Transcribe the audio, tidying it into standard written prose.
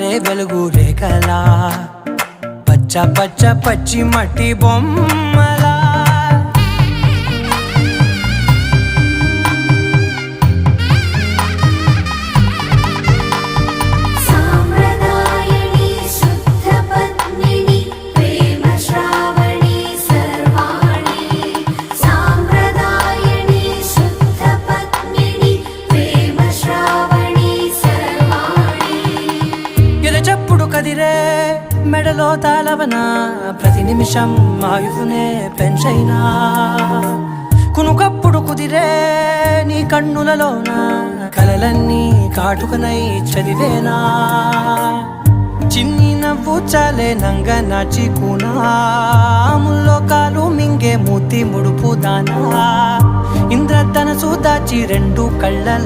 పారే వెలుగు రేఖలా పచ్చ పచ్చ పచ్చి మట్టి బొమ్మలా చెప్పుడు కదిరే మెడలో తాళవన ప్రతి నిమిషం ఆయుధునే పెంచైనా కునుకప్పుడు కుదిరే నీ కన్నులలోన కలలన్నీ కాటుకనై చదివేనా చిన్ని నవ్వు చాలే నంగ నాచి కూనాముల్లో కాలు మింగే మూతి ముడుపు దానా ఇంద్రధనసు దాచి రెండు కళ్ళల్లో